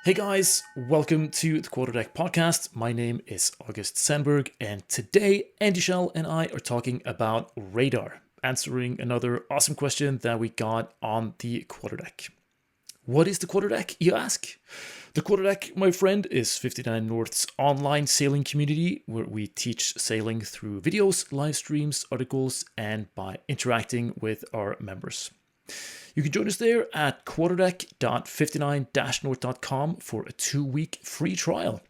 Hey guys, welcome to the QUARTERDECK podcast. My name is August Sandberg, and today Andy Schell and I are talking about radar, answering another awesome question that we got on the QUARTERDECK. What is the QUARTERDECK, you ask? The QUARTERDECK, my friend, is 59 North's online sailing community where we teach sailing through videos, live streams, articles, and by interacting with our members. You can join us there at quarterdeck.59-north.com for a 2-week free trial.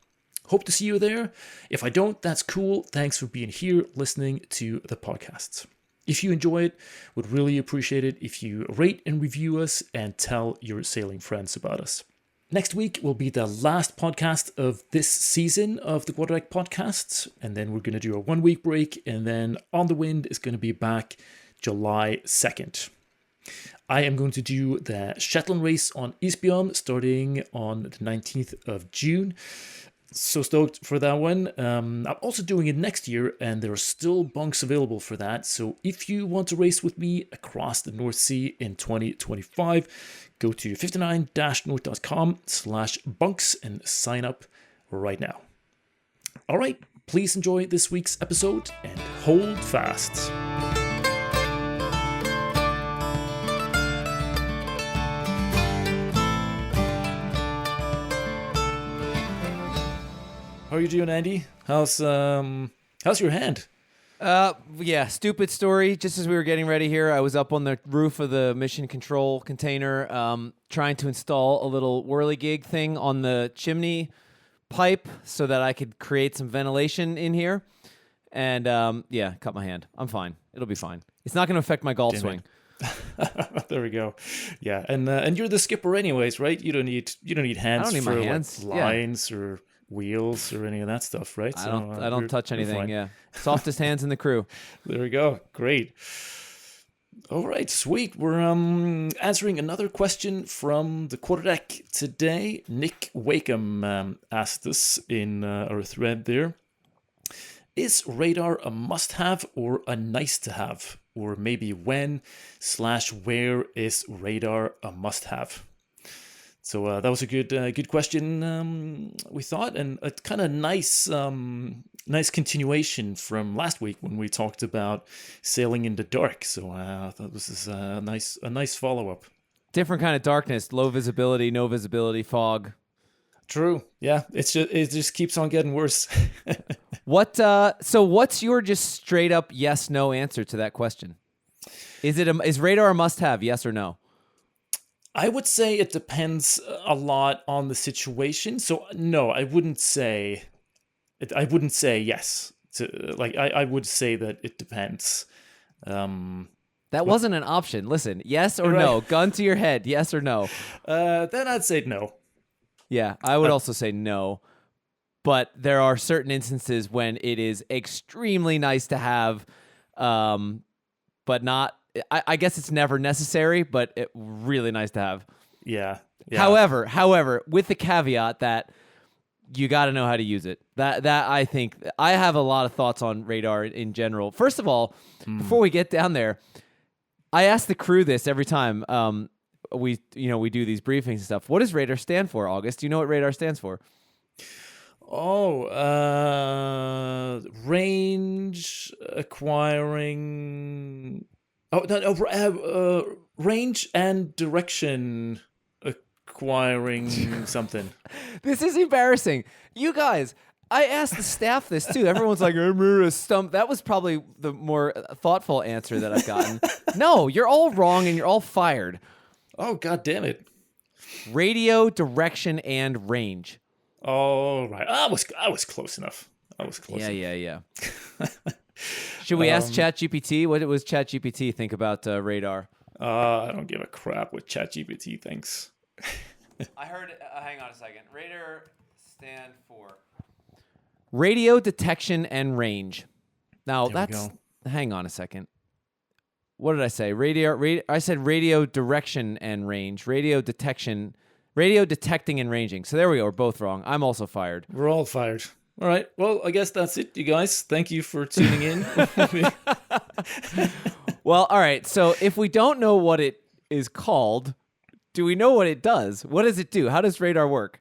Hope to see you there. If I don't, that's cool. Thanks for being here listening to the podcasts. If you enjoy it, would really appreciate it if you rate and review us and tell your sailing friends about us. Next week will be the last podcast of this season of the QUARTERDECK podcasts, and then we're going to do a 1-week break, and then On the Wind is going to be back July 2nd. I am going to do the Shetland race on Isbjørn starting on the 19th of June. So stoked for that one. I'm also doing it next year, and there are still bunks available for that. So if you want to race with me across the North Sea in 2025, go to 59-north.com/bunks and sign up right now. All right, please enjoy this week's episode and hold fast. How are you doing, Andy? How's your hand? Yeah, stupid story. Just as we were getting ready here, I was up on the roof of the mission control container trying to install a little whirligig thing on the chimney pipe so that I could create some ventilation in here. And cut my hand. I'm fine. It'll be fine. It's not going to affect my golf swing. There we go. Yeah, and you're the skipper anyways, right? You don't need hands I don't need for my hands. Like lines or wheels or any of that stuff, right? I don't touch anything. Yeah, softest hands in the crew. There we go. Great. All right, sweet. We're answering another question from the QUARTERDECK today. Nick Wakeham asked us in our thread there. Is radar a must-have or a nice-to-have? Or maybe when/where is radar a must-have? So that was a good question, we thought, and a kind of nice continuation from last week when we talked about sailing in the dark. So I thought this is a nice follow-up. Different kind of darkness, low visibility, no visibility, fog. True. Yeah, it just keeps on getting worse. So what's your just straight up yes no answer to that question? Is radar a must-have? Yes or no? I would say it depends a lot on the situation. So no, I wouldn't say yes. I would say that it depends. That wasn't an option. Listen, yes or no. Gun to your head, yes or no. Then I'd say no. Yeah, I would also say no. But there are certain instances when it is extremely nice to have, but not. I guess it's never necessary, but really nice to have. Yeah. However, with the caveat that you got to know how to use it. That I think I have a lot of thoughts on radar in general. First of all, before we get down there, I ask the crew this every time we do these briefings and stuff. What does radar stand for, August? Do you know what radar stands for? Oh, range acquiring. Oh, no, range and direction acquiring something. This is embarrassing. You guys, I asked the staff this too. Everyone's like, I'm a stump. That was probably the more thoughtful answer that I've gotten. No, you're all wrong and you're all fired. Oh, God damn it. Radio, direction, and range. Oh, right. I was close enough. Yeah. Should we ask ChatGPT? What does ChatGPT think about radar? I don't give a crap what ChatGPT thinks. I heard, hang on a second. Radar stand for radio detection and range. Now hang on a second. What did I say? I said radio direction and range. Radio detecting and ranging. So there we go. We're both wrong. I'm also fired. We're all fired. All right. Well, I guess that's it, you guys. Thank you for tuning in. Well, all right. So if we don't know what it is called, do we know what it does? What does it do? How does radar work?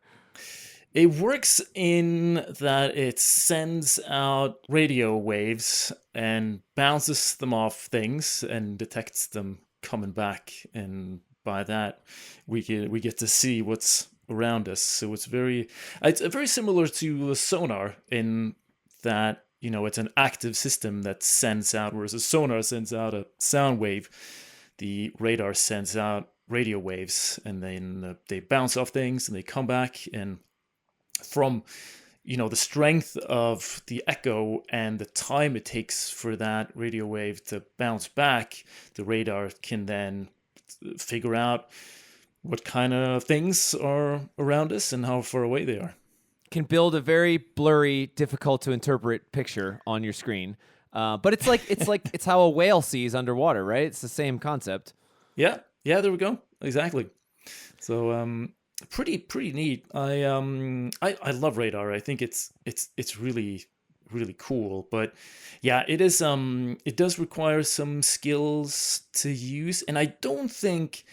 It works in that it sends out radio waves and bounces them off things and detects them coming back, and by that we get to see what's around us. So it's very similar to a sonar in that it's an active system that sends out, whereas a sonar sends out a sound wave. The radar sends out radio waves, and then they bounce off things and they come back, and from the strength of the echo and the time it takes for that radio wave to bounce back, the radar can then figure out what kind of things are around us and how far away they are. Can build a very blurry, difficult to interpret picture on your screen. But it's how a whale sees underwater, right? It's the same concept. Yeah, there we go. Exactly. So pretty neat. I love radar. I think it's really really cool. But yeah, it does require some skills to use, and I don't think,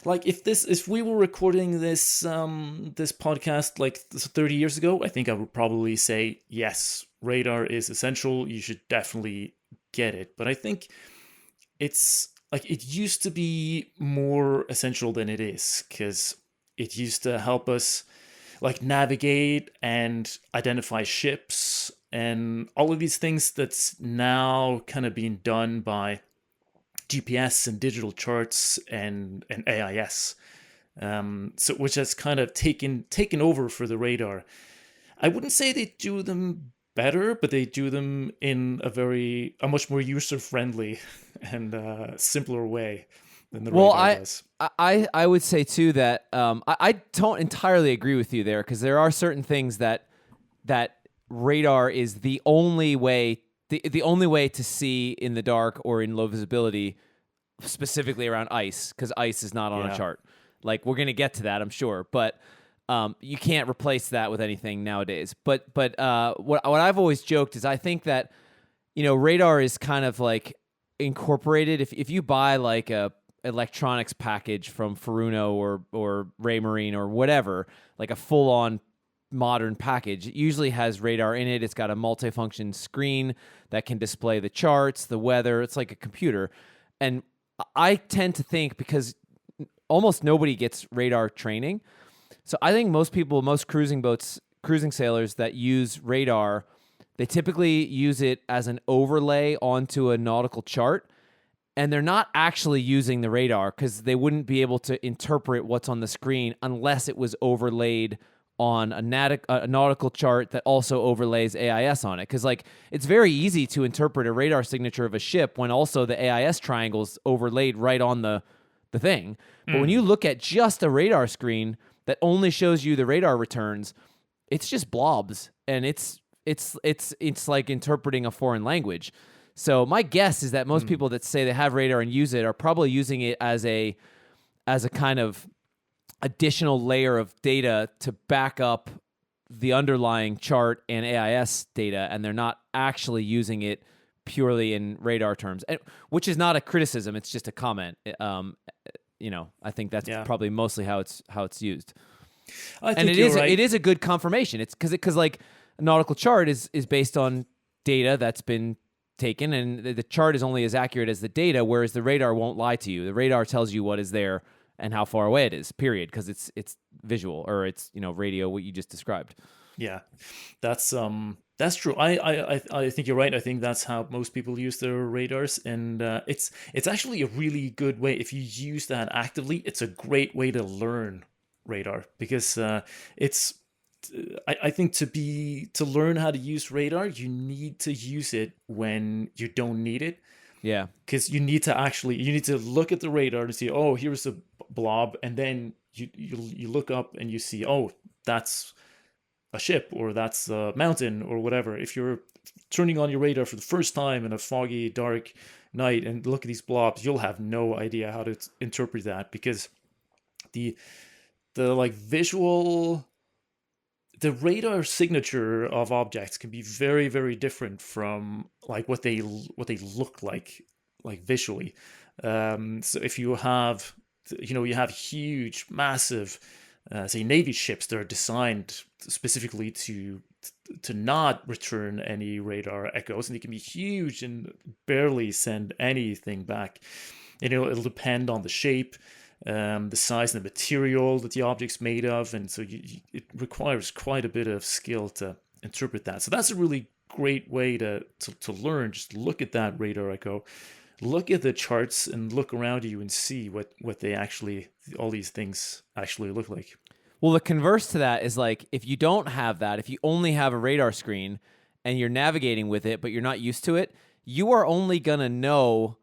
like, if we were recording this this podcast like 30 years ago, I think I would probably say yes, radar is essential. You should definitely get it. But I think it's like it used to be more essential than it is, because it used to help us like navigate and identify ships and all of these things that's now kind of being done by GPS and digital charts and AIS. So which has kind of taken over for the radar. I wouldn't say they do them better, but they do them in a much more user friendly and simpler way than the radar does. I would say too that I don't entirely agree with you there, because there are certain things that radar is the only way the only way to see in the dark or in low visibility, specifically around ice, because ice is not on a chart. Like, we're gonna get to that, I'm sure, but you can't replace that with anything nowadays. But what I've always joked is I think that radar is kind of like incorporated. If you buy like a electronics package from Furuno or Raymarine or whatever, like a full-on modern package, it usually has radar in it. It's got a multifunction screen that can display the charts, the weather. It's like a computer. And I tend to think, because almost nobody gets radar training, so I think most cruising sailors that use radar, they typically use it as an overlay onto a nautical chart, and they're not actually using the radar, because they wouldn't be able to interpret what's on the screen unless it was overlaid on a nautical chart that also overlays AIS on it. Because like, it's very easy to interpret a radar signature of a ship when also the AIS triangle's overlaid right on the thing. But when you look at just a radar screen that only shows you the radar returns, it's just blobs, and it's like interpreting a foreign language. So my guess is that most people that say they have radar and use it are probably using it as a kind of additional layer of data to back up the underlying chart and AIS data, and they're not actually using it purely in radar terms, which is not a criticism. It's just a comment. I think that's probably mostly how it's used. It is a good confirmation. It's because like a nautical chart is based on data that's been taken, and the chart is only as accurate as the data, whereas the radar won't lie to you. The radar tells you what is there and how far away it is, period, because it's visual, or it's radio, what you just described. Yeah, that's true. I think you're right. I think that's how most people use their radars, and it's actually a really good way. If you use that actively, it's a great way to learn radar, because I think to learn how to use radar, you need to use it when you don't need it. Yeah, because you need to look at the radar and see, oh, here's a blob, and then you look up and you see, oh, that's a ship, or that's a mountain, or whatever. If you're turning on your radar for the first time in a foggy, dark night and look at these blobs, you'll have no idea how to interpret that, because the like visual, the radar signature of objects can be very, very different from like what they look like visually. So if you have, you have huge, massive say Navy ships that are designed specifically to not return any radar echoes, and they can be huge and barely send anything back. And it'll depend on the shape, the size and the material that the object's made of, and so it requires quite a bit of skill to interpret that. So that's a really great way to learn. Just look at that radar echo, look at the charts, and look around you and see what they actually, all these things actually look like. Well, the converse to that is like, if you don't have that, if you only have a radar screen and you're navigating with it, but you're not used to it, you are only going to know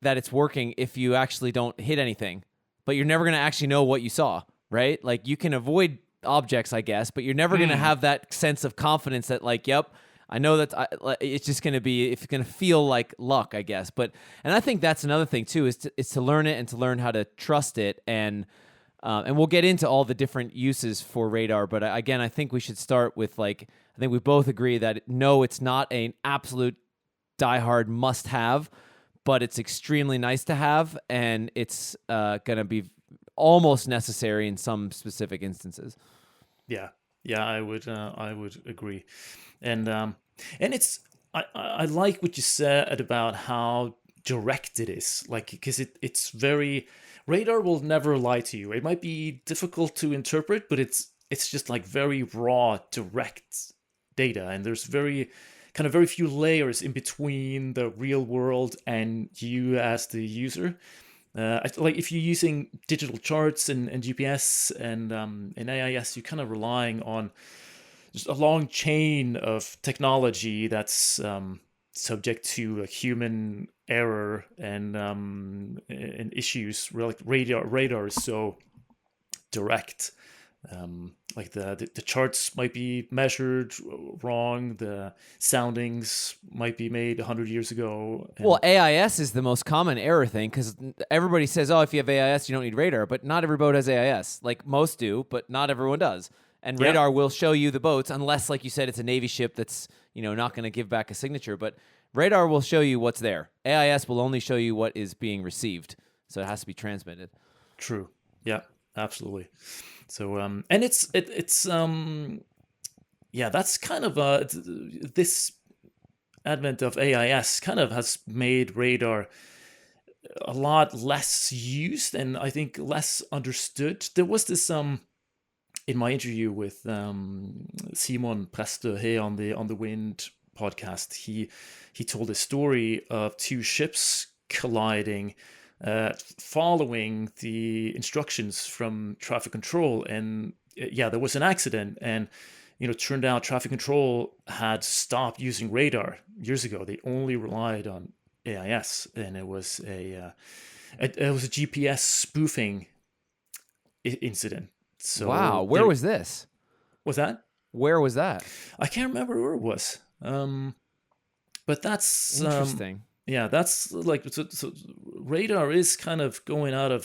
that it's working if you actually don't hit anything, but you're never going to actually know what you saw, right? Like, you can avoid objects, I guess, but you're never going to have that sense of confidence that, like, yep, I know that it's just going to be, it's going to feel like luck, I guess. And I think that's another thing too, is to learn it and to learn how to trust it. And we'll get into all the different uses for radar. But again, I think we should start with, like, I think we both agree that no, it's not an absolute diehard must have, but it's extremely nice to have. And it's going to be almost necessary in some specific instances. Yeah. I would agree. And it's, I like what you said about how direct it is, like, because it's very, radar will never lie to you. It might be difficult to interpret, but it's just like very raw, direct data, and there's very few layers in between the real world and you as the user. Like, if you're using digital charts and GPS and AIS, you're kind of relying on just a long chain of technology that's subject to a human error and issues. Like, radar is so direct. Like the charts might be measured wrong, the soundings might be made 100 years ago. Well, AIS is the most common error thing, because everybody says, oh, if you have AIS, you don't need radar, but not every boat has AIS. Like, most do, but not everyone does. And radar will show you the boats, unless, like you said, it's a Navy ship that's, not going to give back a signature. But radar will show you what's there. AIS will only show you what is being received, so it has to be transmitted. True. Yeah, absolutely. So and it's that's kind of this advent of AIS kind of has made radar a lot less used and I think less understood. There was this in my interview with Simon Prestø here on the Wind podcast, he told a story of two ships colliding, following the instructions from traffic control, and there was an accident, and it turned out traffic control had stopped using radar years ago. They only relied on AIS, and it was a GPS spoofing incident. So wow, where was this? Was that? Where was that? I can't remember where it was. But that's interesting. That's like so radar is kind of going out of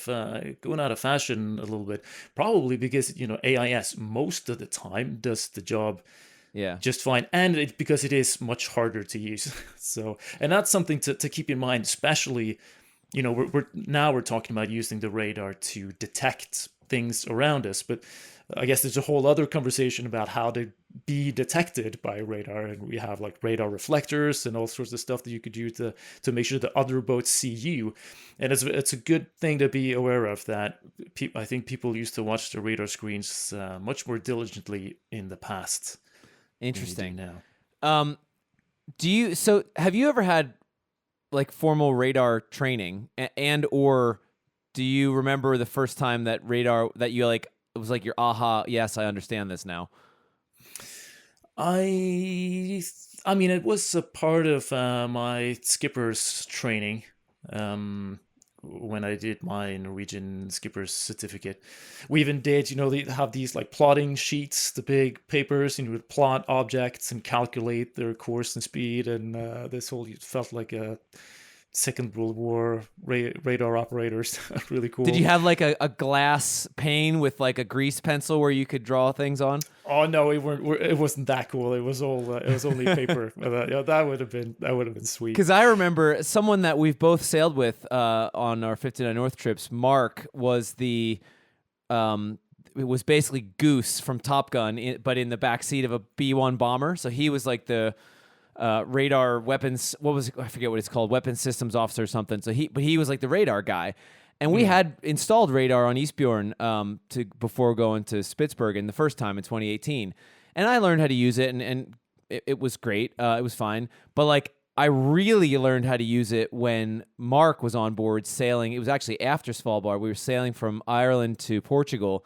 fashion a little bit, probably because AIS most of the time does the job just fine, and because it is much harder to use. So, and that's something to keep in mind, especially we're talking about using the radar to detect things around us, but I guess there's a whole other conversation about how to be detected by radar, and we have like radar reflectors and all sorts of stuff that you could do to make sure that other boats see you. And it's a good thing to be aware of that. I think people used to watch the radar screens much more diligently in the past. Interesting. Now, so have you ever had like formal radar training, and or do you remember the first time that radar that you like, it was like your aha, yes, I understand this now? I mean, it was a part of my skipper's training when I did my Norwegian skipper's certificate. We even did, they have these like plotting sheets, the big papers, and you would plot objects and calculate their course and speed, and this whole felt like a Second World War radar operators. Really cool. Did you have like a glass pane with like a grease pencil where you could draw things on? Oh no, it wasn't that cool. It was only paper. That would have been sweet. Because I remember someone that we've both sailed with on our 59 North trips. Mark was it was basically Goose from Top Gun, but in the backseat of a B-1 bomber. So he was like the radar weapons. I forget what it's called, weapons systems officer or something. So he was like the radar guy, and we had installed radar on Eastbjorn before going to Spitsbergen the first time in 2018, and I learned how to use it, and it was great. It was fine, but like I really learned how to use it when Mark was on board sailing. It was actually after Svalbard. We were sailing from Ireland to Portugal,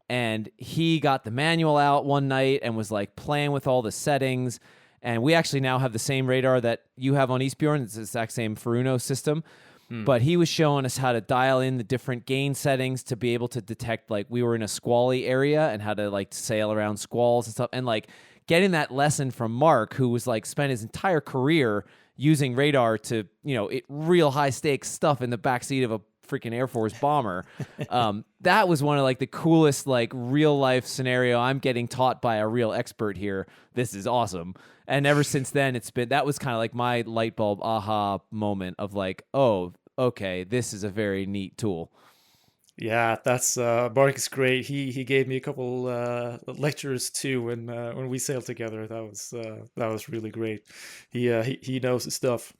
and he got the manual out one night and was like playing with all the settings. And we actually now have the same radar that you have on Eastbjorn. It's the exact same Furuno system. But he was showing us how to dial in the different gain settings to be able to detect, like, we were in a squally area and how to, like, sail around squalls and stuff. And, like, getting that lesson from Mark, who was, like, spent his entire career using radar to, real high-stakes stuff in the backseat of a freaking Air Force bomber. That was one of, like, the coolest, like, real-life scenario. I'm getting taught by a real expert here. This is awesome. And ever since then, that was kind of like my light bulb aha moment of like, oh, okay, this is a very neat tool. Yeah, that's Mark is great. He gave me a couple lectures too when we sailed together. That was really great. He knows his stuff.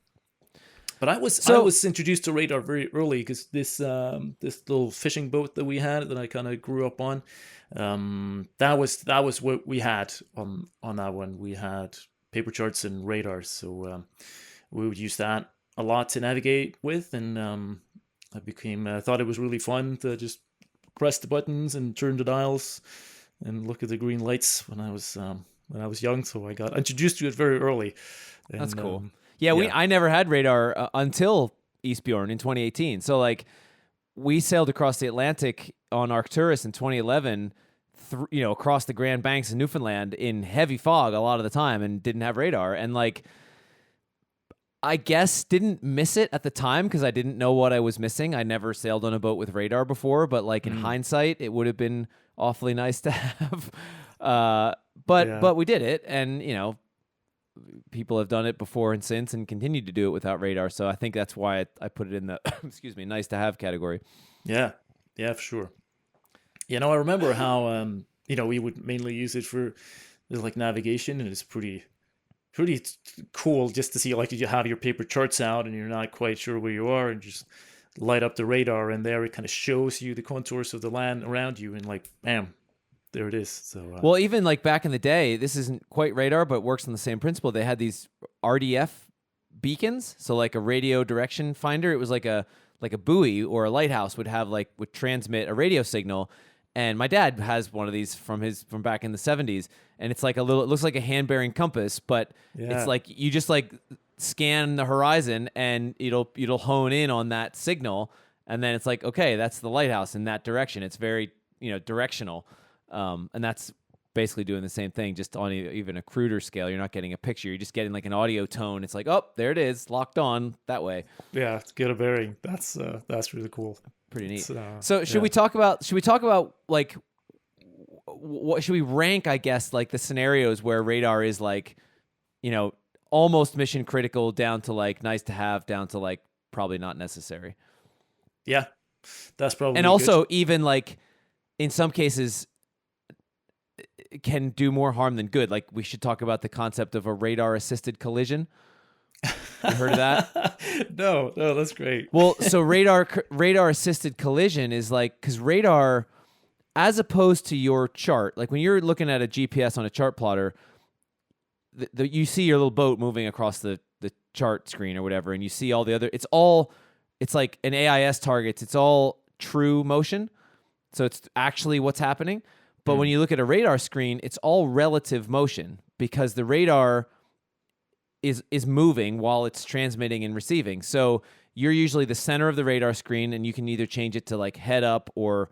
But I was introduced to radar very early because this little fishing boat that we had that I kind of grew up on, that was what we had on that one. We had paper charts and radars, so we would use that a lot to navigate with, and I thought it was really fun to just press the buttons and turn the dials and look at the green lights when I was young. So I got introduced to it very early. And, that's cool. I never had radar until Eastbjorn in 2018. So like we sailed across the Atlantic on Arcturus in 2011, across the Grand Banks in Newfoundland in heavy fog a lot of the time and didn't have radar. And like, I guess didn't miss it at the time because I didn't know what I was missing. I never sailed on a boat with radar before, but like in hindsight, it would have been awfully nice to have. But we did it, and people have done it before and since and continued to do it without radar. So I think that's why I put it in the nice to have category. Yeah, for sure. I remember how we would mainly use it for like navigation, and it's pretty cool just to see, like, you have your paper charts out and you're not quite sure where you are, and just light up the radar, and there it kind of shows you the contours of the land around you, and like, bam, there it is. So well, even like back in the day, this isn't quite radar, but works on the same principle. They had these RDF beacons, so like a radio direction finder. It was like a buoy or a lighthouse would transmit a radio signal. And my dad has one of these from back in the 70s, and it's like it looks like a hand-bearing compass, but it's like you just like scan the horizon and it'll hone in on that signal, and then it's like, okay, that's the lighthouse in that direction. It's very directional, and that's basically doing the same thing, just on even a cruder scale. You're not getting a picture; you're just getting like an audio tone. It's like, oh, there it is, locked on that way. Yeah, get a bearing. That's really cool. Pretty neat. So should we talk about like what should we rank, I guess, like the scenarios where radar is like, almost mission critical down to like nice to have, down to like probably not necessary. Yeah, that's probably. And also even like in some cases it can do more harm than good. Like we should talk about the concept of a radar assisted collision. You heard of that? No, that's great. Well, so radar assisted collision is like, because radar, as opposed to your chart, like when you're looking at a GPS on a chart plotter, you see your little boat moving across the chart screen or whatever, and you see all the other, it's like an AIS targets, it's all true motion, so it's actually what's happening. But when you look at a radar screen, it's all relative motion, because the radar is moving while it's transmitting and receiving. So you're usually the center of the radar screen, and you can either change it to like head up or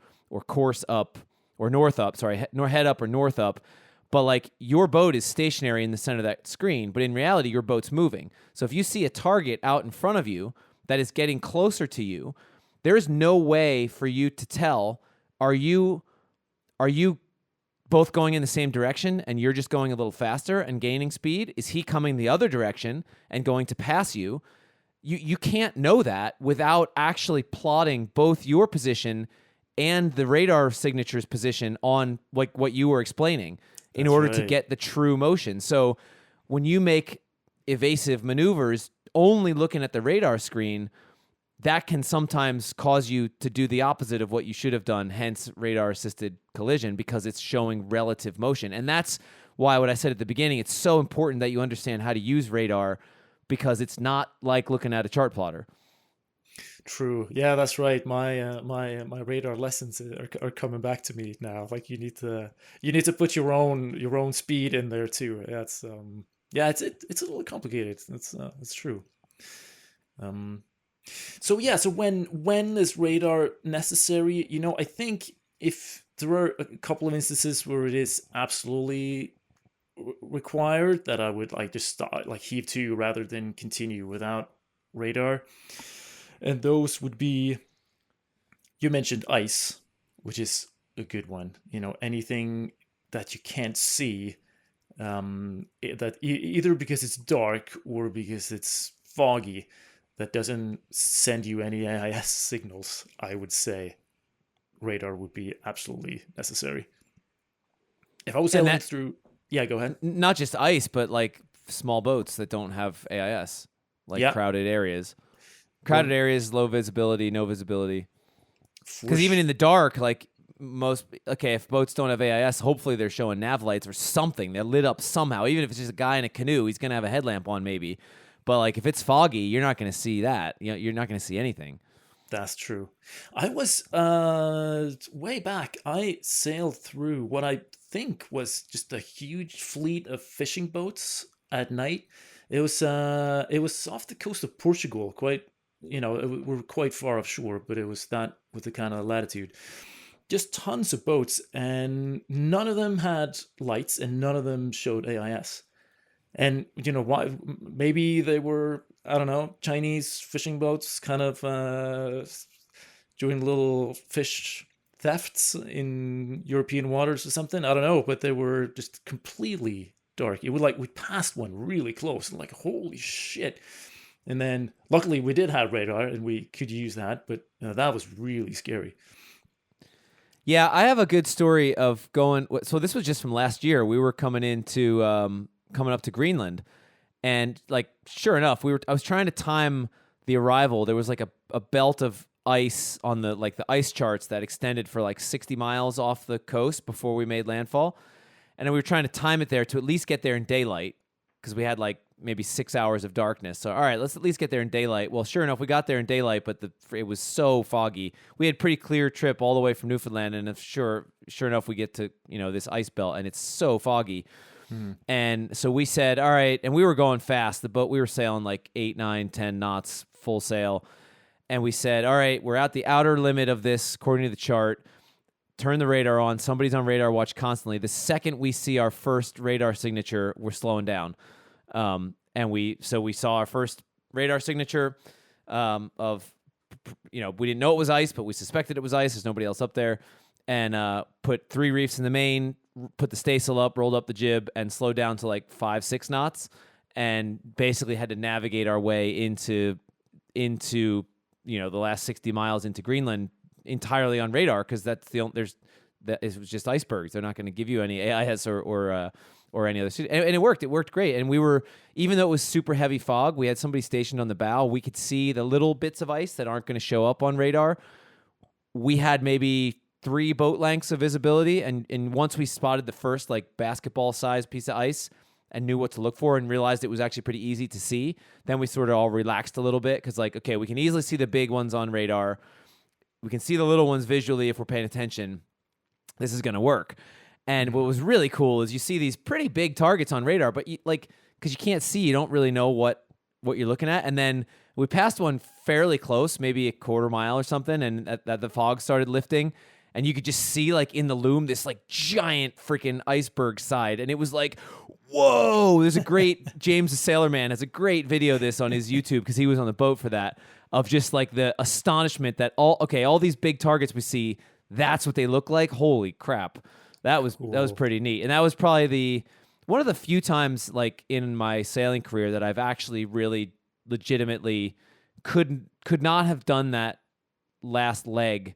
course up or north up. Sorry, head up or north up. But like your boat is stationary in the center of that screen, but in reality, your boat's moving. So if you see a target out in front of you that is getting closer to you, there is no way for you to tell, are you both going in the same direction and you're just going a little faster and gaining speed? Is he coming the other direction and going to pass you? You can't know that without actually plotting both your position and the radar signature's position on like what you were explaining in order to get the true motion. So when you make evasive maneuvers only looking at the radar screen, that can sometimes cause you to do the opposite of what you should have done, hence radar-assisted collision, because it's showing relative motion. And that's why what I said at the beginning, it's so important that you understand how to use radar, because it's not like looking at a chart plotter. True. Yeah, that's right. My radar lessons are coming back to me now. Like you need to put your own speed in there too. That's it's a little complicated. It's true. So when is radar necessary? I think if there are a couple of instances where it is absolutely required, that I would like just start like heave to rather than continue without radar. And those would be, you mentioned ice, which is a good one. Anything that you can't see, that either because it's dark or because it's foggy, that doesn't send you any AIS signals, I would say radar would be absolutely necessary. If I was sailing through, yeah, go ahead. Not just ice, but like small boats that don't have AIS, like crowded areas. Crowded areas, low visibility, no visibility. Because even in the dark, like if boats don't have AIS, hopefully they're showing nav lights or something. They're lit up somehow. Even if it's just a guy in a canoe, he's going to have a headlamp on maybe. But like if it's foggy, you're not going to see that. You're not going to see anything. That's true. I was way back. I sailed through what I think was just a huge fleet of fishing boats at night. It was off the coast of Portugal, we're quite far offshore, but it was that with the kind of latitude. Just tons of boats, and none of them had lights, and none of them showed AIS. And why? Maybe they were, I don't know, Chinese fishing boats, kind of doing little fish thefts in European waters or something. I don't know, but they were just completely dark. It was like we passed one really close, and like holy shit. And then luckily we did have radar and we could use that, but that was really scary. Yeah, I have a good story of going. So this was just from last year. We were coming up to Greenland, and like sure enough, I was trying to time the arrival. There was like a belt of ice on the ice charts that extended for like 60 miles off the coast before we made landfall, and we were trying to time it there to at least get there in daylight, because we had like maybe 6 hours of darkness. So, all right, let's at least get there in daylight. Well, sure enough, we got there in daylight, but it was so foggy. We had pretty clear trip all the way from Newfoundland, and sure enough, we get to this ice belt, and it's so foggy. And so we said, all right, and we were going fast. The boat, we were sailing like 8, 9, 10 knots, full sail. And we said, all right, we're at the outer limit of this, according to the chart. Turn the radar on. Somebody's on radar watch constantly. The second we see our first radar signature, we're slowing down. And we saw our first radar signature we didn't know it was ice, but we suspected it was ice. There's nobody else up there. And put 3 reefs in the main, put the staysail up, rolled up the jib, and slowed down to like 5, 6 knots, and basically had to navigate our way into the last 60 miles into Greenland entirely on radar, because that's it was just icebergs. They're not going to give you any AIS or any other. And it worked. It worked great. And we were, even though it was super heavy fog, we had somebody stationed on the bow. We could see the little bits of ice that aren't going to show up on radar. We had maybe 3 boat lengths of visibility. And once we spotted the first like basketball sized piece of ice and knew what to look for and realized it was actually pretty easy to see, then we sort of all relaxed a little bit, because like, okay, we can easily see the big ones on radar. We can see the little ones visually if we're paying attention. This is going to work. And what was really cool is you see these pretty big targets on radar, but because you can't see, you don't really know what you're looking at. And then we passed one fairly close, maybe a quarter mile or something, and that the fog started lifting, and you could just see like in the loom this like giant freaking iceberg side, and it was like, whoa! There's a great James the Sailor Man has a great video of this on his YouTube, because he was on the boat for that, of just like the astonishment that all these big targets we see, that's what they look like. Holy crap! That was pretty neat. And that was probably one of the few times like in my sailing career that I've actually really legitimately could not have done that last leg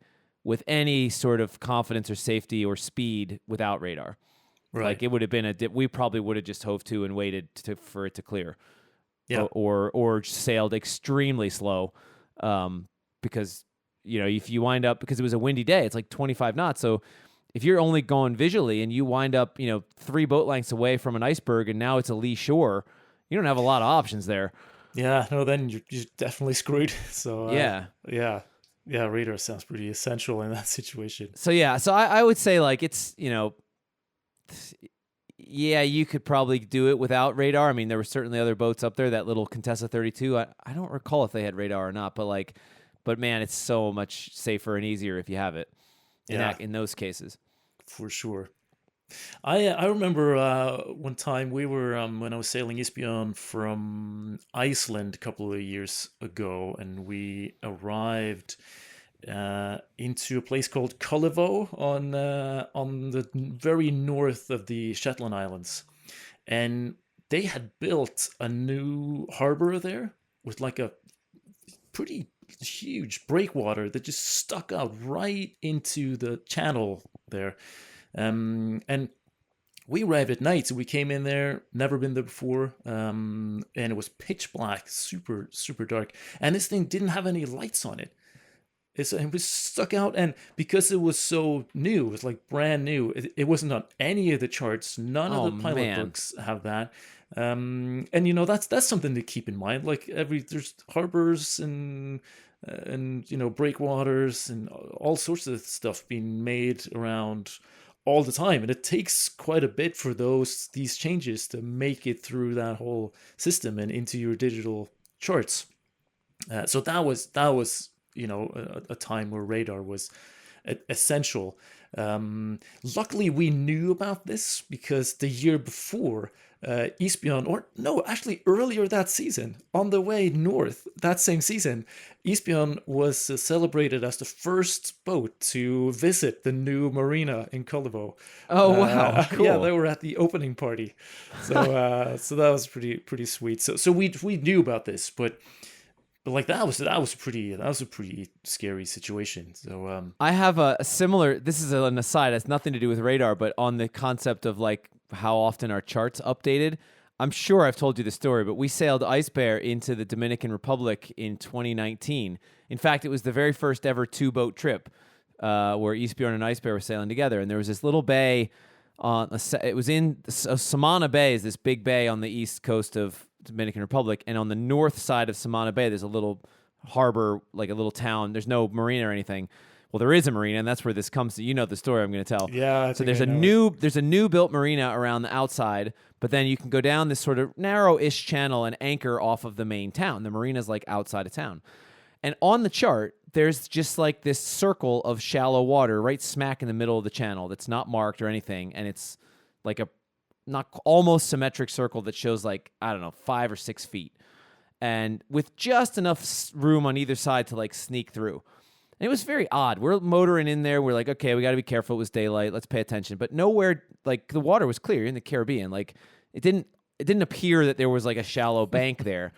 with any sort of confidence or safety or speed without radar. Right. Like it would have been we probably would have just hove to and waited for it to clear. Yeah. Or sailed extremely slow, because if you wind up, because it was a windy day, it's like 25 knots. So if you're only going visually and you wind up 3 boat lengths away from an iceberg and now it's a lee shore, you don't have a lot of options there. Yeah, no, then you're definitely screwed. So Yeah. Radar sounds pretty essential in that situation. So I would say like it's yeah, you could probably do it without radar. I mean, there were certainly other boats up there. That little Contessa 32, I don't recall if they had radar or not, but man, it's so much safer and easier if you have it in those cases. For sure. I remember one time we were when I was sailing Isbjørn from Iceland a couple of years ago, and we arrived into a place called Kullevo on the very north of the Shetland Islands, and they had built a new harbor there with like a pretty huge breakwater that just stuck out right into the channel there. And we arrived at night, so we came in there, never been there before, and it was pitch black, super, super dark. And this thing didn't have any lights on it. It was stuck out, and because it was so new, it was like brand new, it wasn't on any of the charts. None of the pilot books have that. And that's something to keep in mind. Like there's harbors and breakwaters and all sorts of stuff being made around all the time, and it takes quite a bit for these changes to make it through that whole system and into your digital charts. So that was a time where radar was essential. Luckily, we knew about this because the year before, Isbjørn, or no, actually earlier that season, on the way north that same season, Isbjørn was celebrated as the first boat to visit the new marina in Kullevo. Oh wow, cool. Yeah, they were at the opening party, so so that was pretty sweet. So we knew about this, but like that was a pretty scary situation. So I have a similar. This is an aside. It has nothing to do with radar, but on the concept of like how often our charts updated. I'm sure I've told you the story, but we sailed Ice Bear into the Dominican Republic in 2019. In fact, it was the very first ever 2-boat trip where Isbjørn and Ice Bear were sailing together, and there was this little bay. It was in Samana Bay, is this big bay on the east coast of Dominican Republic, and on the north side of Samana Bay, there's a little harbor, like a little town. There's no marina or anything. Well, there is a marina, and that's where this comes to. You know the story I'm going to tell. Yeah. So there's a new built marina around the outside, but then you can go down this sort of narrow-ish channel and anchor off of the main town. The marina's like outside of town. And on the chart, there's just like this circle of shallow water right smack in the middle of the channel that's not marked or anything, and it's like a not almost symmetric circle that shows like, I don't know, 5 or 6 feet, and with just enough room on either side to like sneak through. And it was very odd. We're motoring in there. We're like, okay, we got to be careful. It was daylight. Let's pay attention. But nowhere, like the water was clear in the Caribbean. Like it didn't appear that there was like a shallow bank there.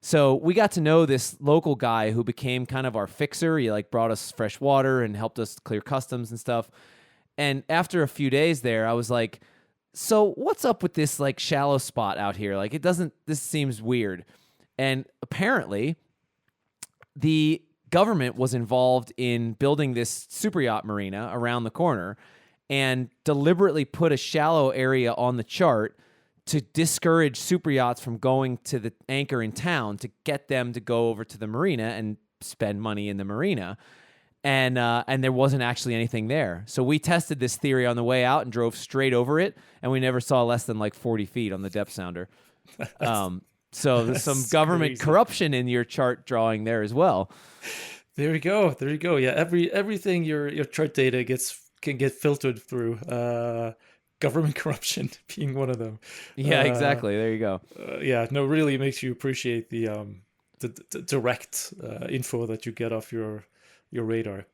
So we got to know this local guy who became kind of our fixer. He like brought us fresh water and helped us clear customs and stuff. And after a few days there, I was like, so what's up with this like shallow spot out here? Like this seems weird. And apparently the government was involved in building this super yacht marina around the corner and deliberately put a shallow area on the chart to discourage super yachts from going to the anchor in town, to get them to go over to the marina and spend money in the marina. And there wasn't actually anything there. So we tested this theory on the way out and drove straight over it, and we never saw less than like 40 feet on the depth sounder. So there's some government corruption in your chart drawing there as well. There you go. Yeah, everything your chart data can get filtered through. Government corruption being one of them. Yeah, exactly. There you go. Yeah, no, really makes you appreciate the direct info that you get off your radar.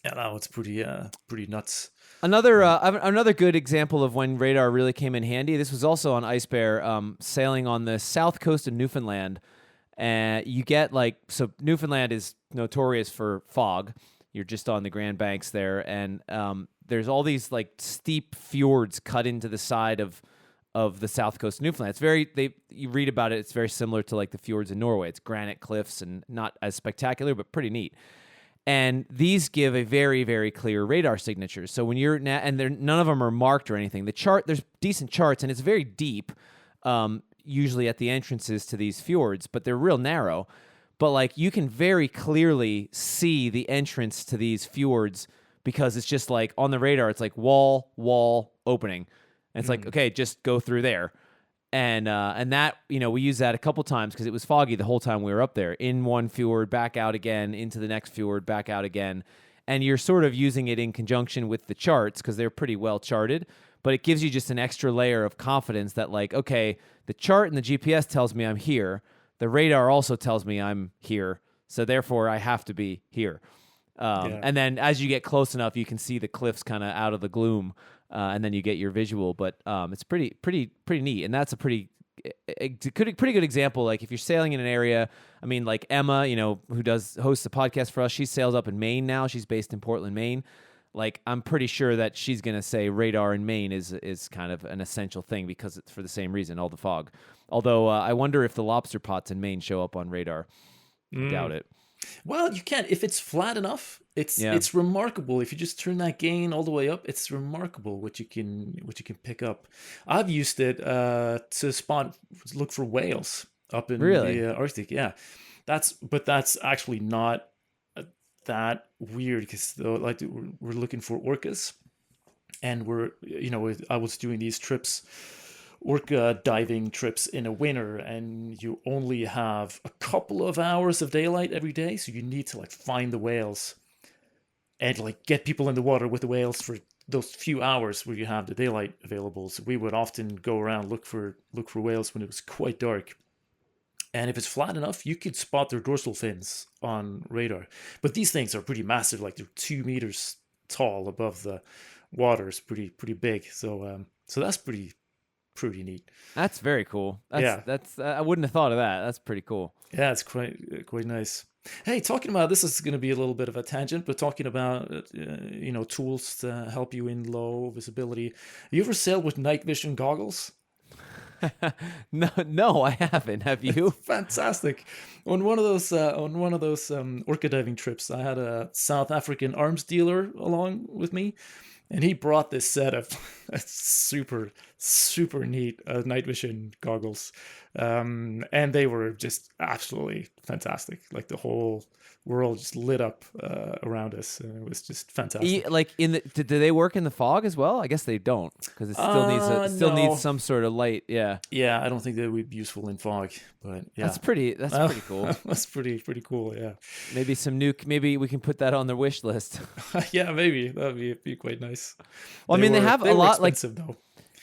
Yeah, that was pretty nuts. Another good example of when radar really came in handy. This was also on Ice Bear, sailing on the south coast of Newfoundland. And you get Newfoundland is notorious for fog. You're just on the Grand Banks there, and there's all these like steep fjords cut into the side of the south coast of Newfoundland. You read about it, it's very similar to like the fjords in Norway. It's granite cliffs and not as spectacular, but pretty neat. And these give a very, very clear radar signature. So when you're none of them are marked or anything. There's decent charts, and it's very deep, usually at the entrances to these fjords, but they're real narrow. But like you can very clearly see the entrance to these fjords because it's just like on the radar, it's like wall, opening. And it's like, okay, just go through there. And that, we used that a couple times because it was foggy the whole time we were up there. In one fjord, back out again, into the next fjord, back out again. And you're sort of using it in conjunction with the charts because they're pretty well charted. But it gives you just an extra layer of confidence that like, okay, the chart and the GPS tells me I'm here. The radar also tells me I'm here. So therefore, I have to be here. And then as you get close enough, you can see the cliffs kind of out of the gloom. And then you get your visual, but it's pretty neat, and that's a pretty good example. Like if you're sailing in an area, I mean, like Emma, who hosts the podcast for us, she sails up in Maine now. She's based in Portland, Maine. Like I'm pretty sure that she's gonna say radar in Maine is kind of an essential thing because it's for the same reason, all the fog. Although I wonder if the lobster pots in Maine show up on radar. Doubt it. Well, you can if it's flat enough. It's remarkable if you just turn that gain all the way up. It's remarkable what you can pick up. I've used it to look for whales up in the Arctic. Yeah, that's actually not that weird because like we're looking for orcas, and I was doing these trips. Orca diving trips in a winter, and you only have a couple of hours of daylight every day, so you need to like find the whales and like get people in the water with the whales for those few hours where you have the daylight available. So we would often go around look for whales when it was quite dark, and if it's flat enough you could spot their dorsal fins on radar. But these things are pretty massive, like they're 2 meters tall above the water. It's pretty big, so that's pretty neat. That's very cool. That's I wouldn't have thought of that. That's pretty cool. Yeah, it's quite nice. Hey, talking about this is going to be a little bit of a tangent, but talking about tools to help you in low visibility. You ever sailed with night vision goggles? No, I haven't. Have you? Fantastic. On one of those orca diving trips, I had a South African arms dealer along with me. And he brought this set of super neat night vision goggles. And they were just absolutely fantastic. Like the whole world just lit up around us. And it was just fantastic. Do they work in the fog as well? I guess they don't, because it still needs some sort of light. Yeah. Yeah, I don't think they would be useful in fog, but yeah. That's pretty cool. That's pretty cool, yeah. Maybe we can put that on the wish list. Yeah, maybe. That would be quite nice. Well, they have a lot though.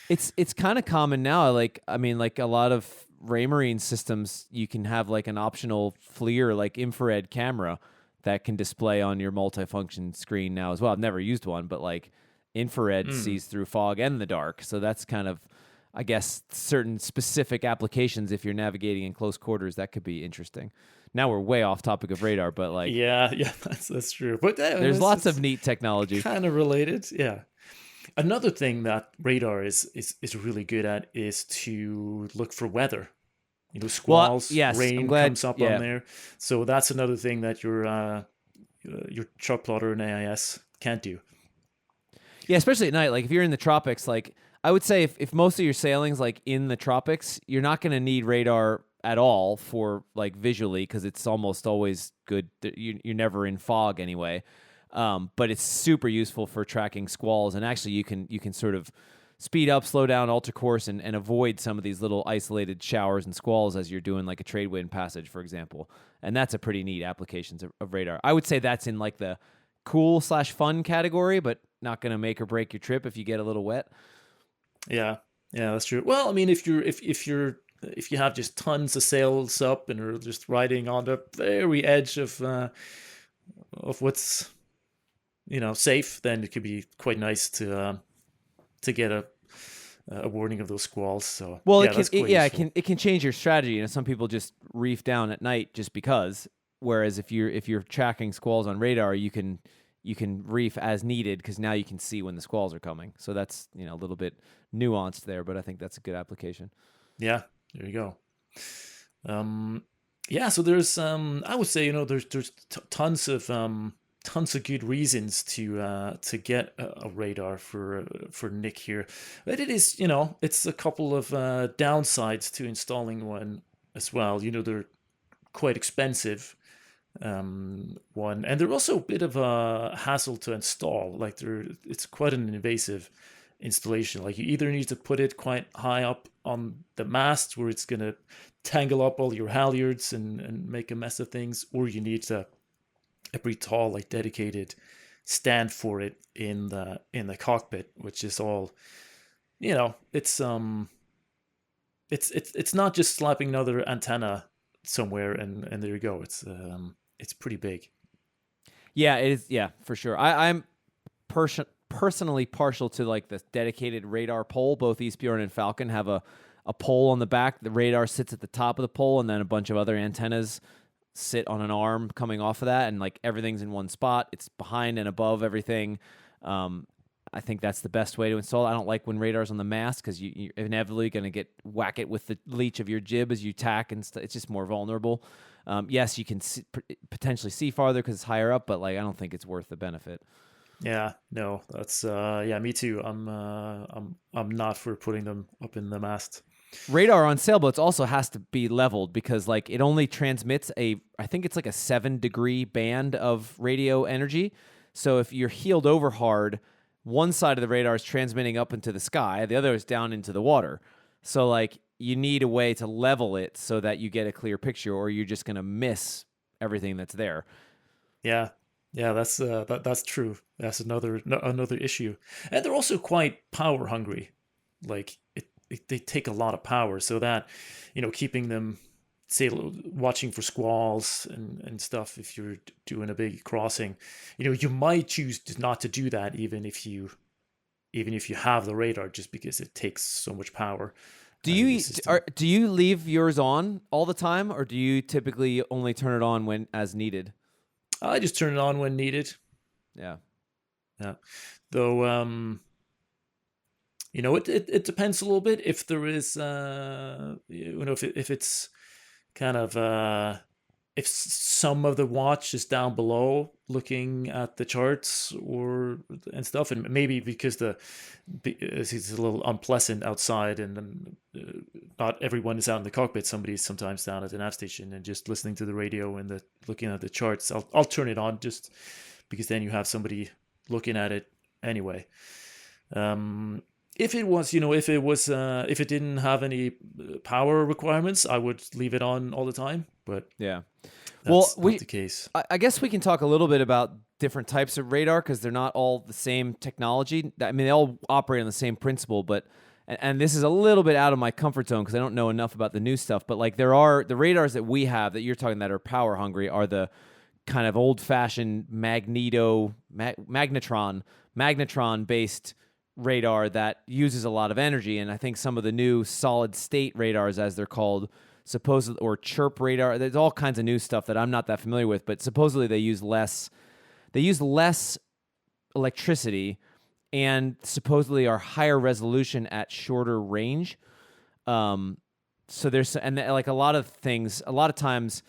It's kind of common now. Like a lot of Raymarine systems, you can have like an optional FLIR, like infrared camera that can display on your multifunction screen now as well. I've never used one, but like infrared sees through fog and the dark. So that's kind of, I guess, certain specific applications. If you're navigating in close quarters, that could be interesting. Now we're way off topic of radar, but like, yeah, that's true. But there's lots of neat technology, kind of related. Yeah. Another thing that radar is really good at is to look for weather. Squalls, rain comes up on there. So that's another thing that your chart plotter and AIS can't do. Yeah, especially at night. Like if you're in the tropics, like I would say if most of your sailing's like in the tropics, you're not going to need radar at all for like visually, because it's almost always good. You're never in fog anyway. But it's super useful for tracking squalls, and actually you can sort of speed up, slow down, alter course, and avoid some of these little isolated showers and squalls as you're doing like a trade wind passage, for example. And that's a pretty neat application of radar. I would say that's in like the cool/fun category, but not going to make or break your trip if you get a little wet. Yeah, that's true. Well, I mean, if you have just tons of sails up and are just riding on the very edge of what's safe, then it could be quite nice to get a warning of those squalls. So it can change your strategy. Some people just reef down at night just because. Whereas if you're tracking squalls on radar, you can you can reef as needed because now you can see when the squalls are coming. So that's, a little bit nuanced there, but I think that's a good application. Yeah, there you go. Yeah, so there's I would say there's tons of good reasons to get a radar for Nick here, but it is it's a couple of downsides to installing one as well. They're quite expensive. One, and they're also a bit of a hassle to install. Like it's quite an invasive installation. Like you either need to put it quite high up on the mast where it's gonna tangle up all your halyards and make a mess of things, or you need a pretty tall, like dedicated stand for it in the cockpit, which is all it's it's not just slapping another antenna somewhere and there you go. It's pretty big. Yeah, it is. Yeah, for sure. I'm personally partial to like the dedicated radar pole. Both Eastbjorn and Falcon have a pole on the back. The radar sits at the top of the pole, and then a bunch of other antennas sit on an arm coming off of that, and like everything's in one spot. It's behind and above everything. I think that's the best way to install it. I don't like when radar's on the mast because you're inevitably going to whack it with the leech of your jib as you tack, and it's just more vulnerable. Yes, you can potentially see farther because it's higher up, but like I don't think it's worth the benefit. Yeah, no, that's me too. I'm not for putting them up in the mast. Radar on sailboats also has to be leveled because like it only transmits I think it's like a 7-degree band of radio energy. So if you're heeled over hard, one side of the radar is transmitting up into the sky, the other is down into the water. So like you need a way to level it so that you get a clear picture, or you're just going to miss everything that's there. Yeah, that's true. That's another issue, and they're also quite power hungry. Like they take a lot of power, so that keeping them, say, watching for squalls and stuff. If you're doing a big crossing, you might choose not to do that, even if you have the radar, just because it takes so much power. Do you leave yours on all the time, or do you typically only turn it on when as needed? I just turn it on when needed. Yeah. Though, it depends a little bit if there is, if it's kind of, if some of the watch is down below looking at the charts and stuff, and maybe because it's a little unpleasant outside, and not everyone is out in the cockpit. Somebody's sometimes down at the nav station and just listening to the radio and looking at the charts. I'll turn it on just because then you have somebody looking at it anyway. If it didn't have any power requirements, I would leave it on all the time. But yeah, that's not the case. I guess we can talk a little bit about different types of radar because they're not all the same technology. I mean, they all operate on the same principle, but and this is a little bit out of my comfort zone because I don't know enough about the new stuff. But like there are the radars that we have that you're talking that are power hungry are the kind of old fashioned magnetron based radar that uses a lot of energy. And I think some of the new solid state radars, as they're called, supposedly, or chirp radar, there's all kinds of new stuff that I'm not that familiar with, but supposedly they use less electricity and supposedly are higher resolution at shorter range. So there's, and like a lot of times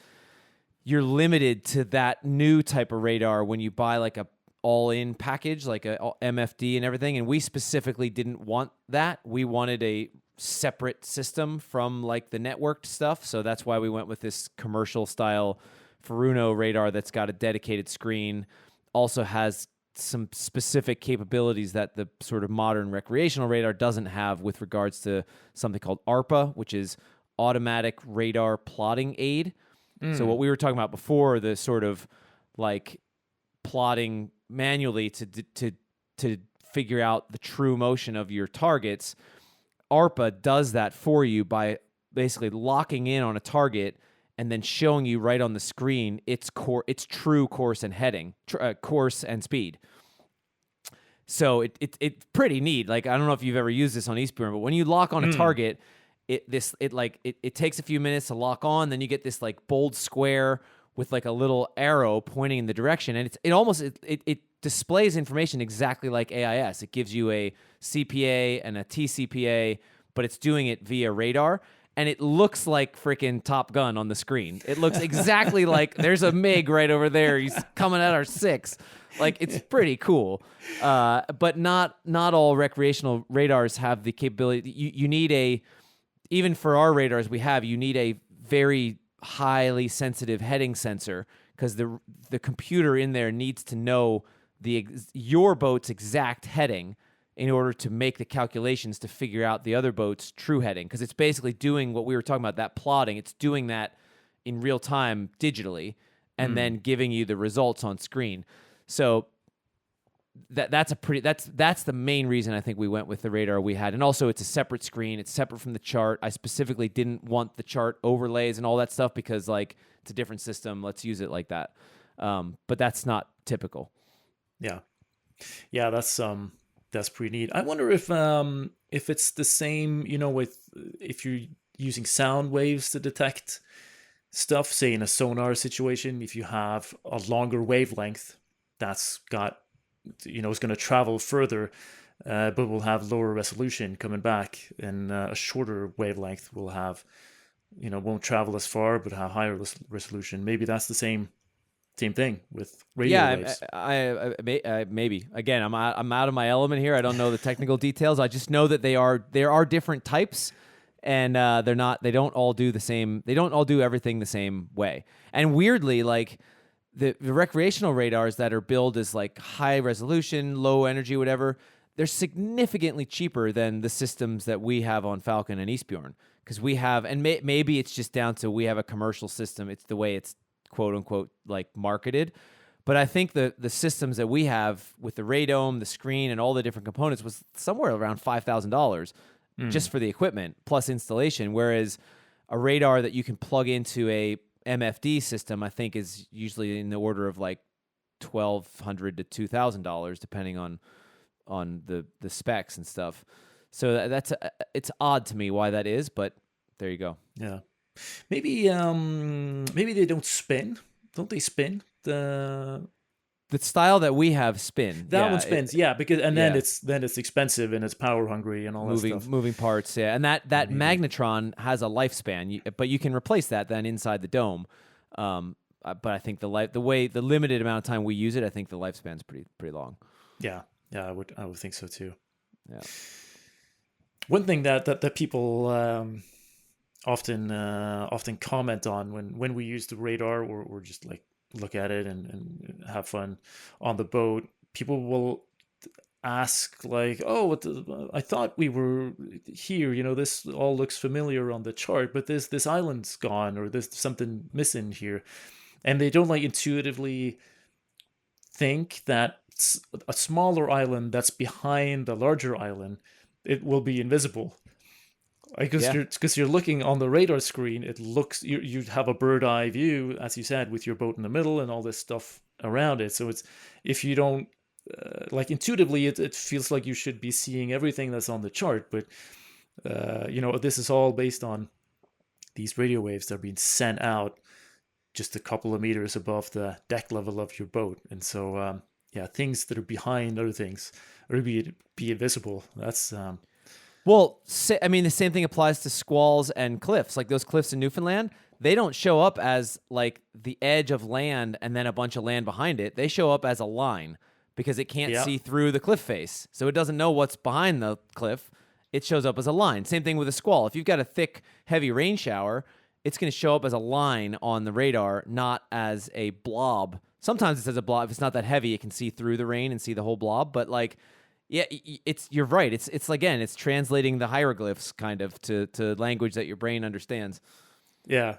you're limited to that new type of radar when you buy like a all-in package, like a MFD and everything. And we specifically didn't want that. We wanted a separate system from like the networked stuff. So that's why we went with this commercial style Furuno radar that's got a dedicated screen, also has some specific capabilities that the sort of modern recreational radar doesn't have with regards to something called ARPA, which is automatic radar plotting aid. So what we were talking about before, the sort of like plotting manually to figure out the true motion of your targets, ARPA does that for you by basically locking in on a target and then showing you right on the screen its true course and heading, course and speed. So it's pretty neat. Like I don't know if you've ever used this on Eastbourne, but when you lock on a target, it takes a few minutes to lock on. Then you get this like bold square with like a little arrow pointing in the direction, and it displays information exactly like AIS. It gives you a CPA and a TCPA, but it's doing it via radar. And it looks like freaking Top Gun on the screen. It looks exactly like there's a MiG right over there. He's coming at our 6. Like, it's pretty cool. But not all recreational radars have the capability. You need even for our radars you need a very highly sensitive heading sensor, because the computer in there needs to know your boat's exact heading in order to make the calculations to figure out the other boat's true heading, because it's basically doing what we were talking about, that plotting. It's doing that in real time digitally and then giving you the results on screen. So that's the main reason I think we went with the radar we had. And also, it's a separate screen. It's separate from the chart. I specifically didn't want the chart overlays and all that stuff because, like, it's a different system. Let's use it like that. But that's not typical. Yeah. Yeah, that's pretty neat. I wonder if it's the same, with if you're using sound waves to detect stuff, say in a sonar situation, if you have a longer wavelength that's got, is going to travel further, but will have lower resolution coming back, and a shorter wavelength will have, won't travel as far but have higher resolution. Maybe that's the same thing with radio waves. I maybe. Again, I'm out of my element here. I don't know the technical details. I just know that there are different types, and they don't all do the same. They don't all do everything the same way. And weirdly, like the recreational radars that are billed as like high resolution, low energy, whatever, they're significantly cheaper than the systems that we have on Falcon and Eastbjorn, because we have, and maybe it's just down to we have a commercial system. It's the way it's quote unquote like marketed. But I think the systems that we have with the radome, the screen, and all the different components was somewhere around $5,000 just for the equipment plus installation. Whereas a radar that you can plug into a MFD system, I think, is usually in the order of like $1,200 to $2,000, depending on the specs and stuff. So it's odd to me why that is, but there you go. Yeah. Maybe they don't spin. Don't they spin? The style that we have spin. That one spins, because then it's expensive and it's power hungry and all that stuff. Moving parts, and that magnetron has a lifespan, but you can replace that then inside the dome. But I think the limited amount of time we use it, I think the lifespan's pretty long. Yeah, I would think so too. Yeah. One thing that people often comment on when we use the radar or just like look at it and have fun on the boat, people will ask like, oh, I thought we were here, this all looks familiar on the chart, but this island's gone, or there's something missing here. And they don't like intuitively think that a smaller island that's behind the larger island, it will be invisible. Because you're looking on the radar screen, it looks, you have a bird eye view, as you said, with your boat in the middle and all this stuff around it. So it's, if you don't like intuitively, it feels like you should be seeing everything that's on the chart, but this is all based on these radio waves that are being sent out just a couple of meters above the deck level of your boat, and so things that are behind other things are be invisible. That's Well, I mean, the same thing applies to squalls and cliffs. Like those cliffs in Newfoundland, they don't show up as like the edge of land and then a bunch of land behind it. They show up as a line because it can't see through the cliff face. So it doesn't know what's behind the cliff. It shows up as a line. Same thing with a squall. If you've got a thick, heavy rain shower, it's going to show up as a line on the radar, not as a blob. Sometimes it's as a blob. If it's not that heavy, it can see through the rain and see the whole blob. But like, yeah, you're right. It's again, it's translating the hieroglyphs kind of to language that your brain understands. Yeah,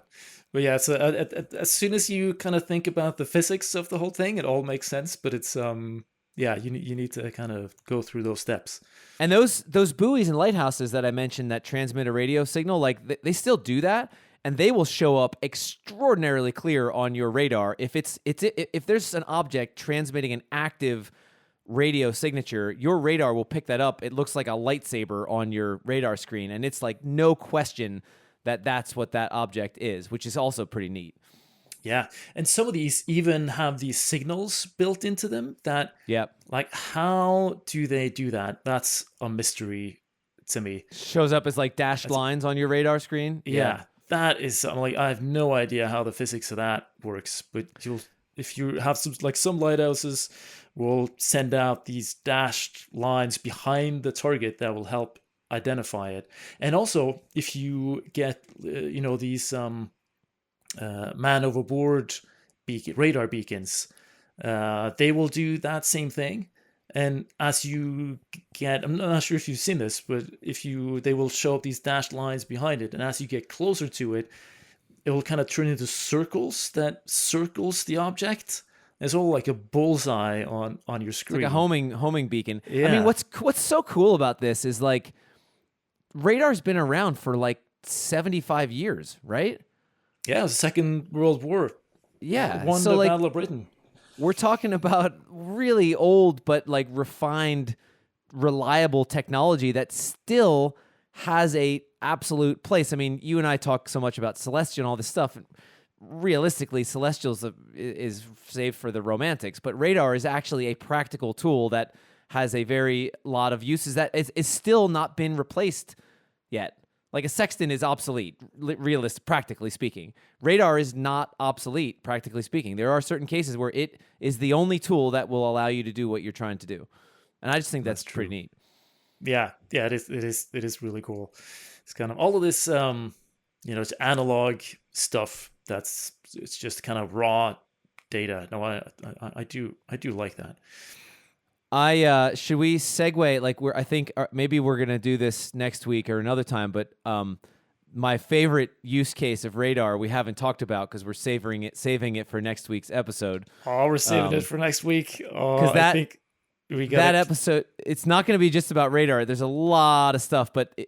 but yeah, so as soon as you kind of think about the physics of the whole thing, it all makes sense. But it's you need to kind of go through those steps. And those buoys and lighthouses that I mentioned that transmit a radio signal, like they still do that, and they will show up extraordinarily clear on your radar if if there's an object transmitting an active radio signature. Your radar will pick that up. It looks like a lightsaber on your radar screen, and it's like no question that that's what that object is, which is also pretty neat. Yeah. And some of these even have these signals built into them that, Yep. like, how do they do that? That's a mystery to me. Shows up as like dashed lines on your radar screen. Yeah. That is, I'm like, I have no idea how the physics of that works, but if you have some lighthouses will send out these dashed lines behind the target that will help identify it. And also, if you get, these man overboard radar beacons, they will do that same thing. And as you get, I'm not sure if you've seen this, but they will show up these dashed lines behind it, and as you get closer to it, it will kind of turn into circles that circles the object. It's all like a bullseye on your screen. It's like a homing beacon. Yeah. I mean, what's so cool about this is like radar's been around for like 75 years, right? Yeah, it was the Second World War. Yeah, Won so the like, Battle of Britain. We're talking about really old but like refined, reliable technology that still has a absolute place. I mean, you and I talk so much about Celestial and all this stuff. Realistically, Celestial is saved for the romantics, but radar is actually a practical tool that has a very lot of uses that is still not been replaced yet. Like a sextant is obsolete, practically speaking. Radar is not obsolete, practically speaking. There are certain cases where it is the only tool that will allow you to do what you're trying to do, and I just think that's pretty neat. Yeah, it is really cool. It's kind of all of this, it's analog stuff. It's just kind of raw data. No, I do like that. Should we segue? Like, I think maybe we're gonna do this next week or another time. But my favorite use case of radar we haven't talked about because we're saving it for next week's episode. Oh, we're saving it for next week. Oh, I think we got that episode. It's not going to be just about radar. There's a lot of stuff, but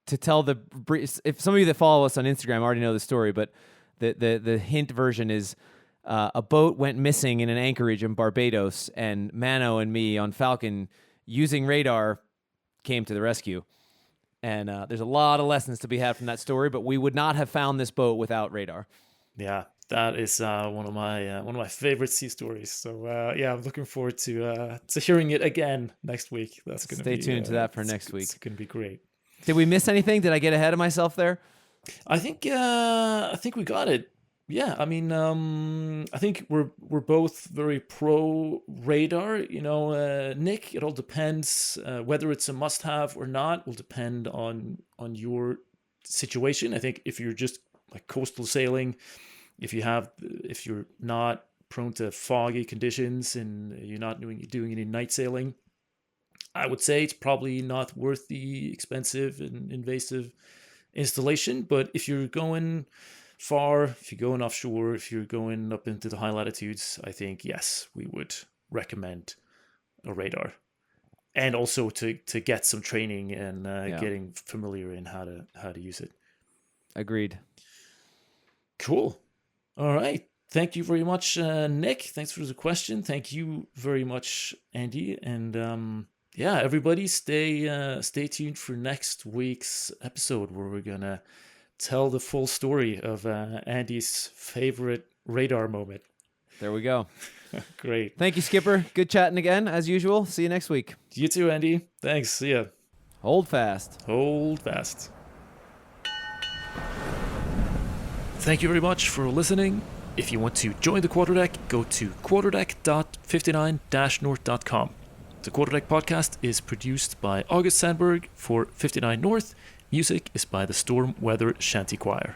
to tell if some of you that follow us on Instagram already know the story, but the hint version is. A boat went missing in an anchorage in Barbados, and Mano and me on Falcon, using radar, came to the rescue. And there's a lot of lessons to be had from that story, but we would not have found this boat without radar. Yeah, that is one of my favorite sea stories. So I'm looking forward to hearing it again next week. That's gonna stay tuned to that for next week. It's gonna be great. Did we miss anything? Did I get ahead of myself there? I think we got it. Yeah, I mean, I think we're both very pro radar. Nick, it all depends whether it's a must-have or not. Will depend on your situation. I think if you're just like coastal sailing, if you're not prone to foggy conditions and you're not doing any night sailing, I would say it's probably not worth the expensive and invasive installation. But if you're going far, if you're going offshore, if you're going up into the high latitudes, I think, yes, we would recommend a radar. And also to get some training and getting familiar in how to use it. Agreed. Cool. All right. Thank you very much, Nick. Thanks for the question. Thank you very much, Andy. And everybody stay tuned for next week's episode where we're going to tell the full story of Andy's favorite radar moment. There we go. Great. Thank you, Skipper. Good chatting again, as usual. See you next week. You too, Andy. Thanks. See ya. Hold fast. Hold fast. Thank you very much for listening. If you want to join the Quarterdeck, go to quarterdeck.59-north.com. The Quarterdeck podcast is produced by August Sandberg for 59 North. Music is by the Storm Weather Shanty Choir.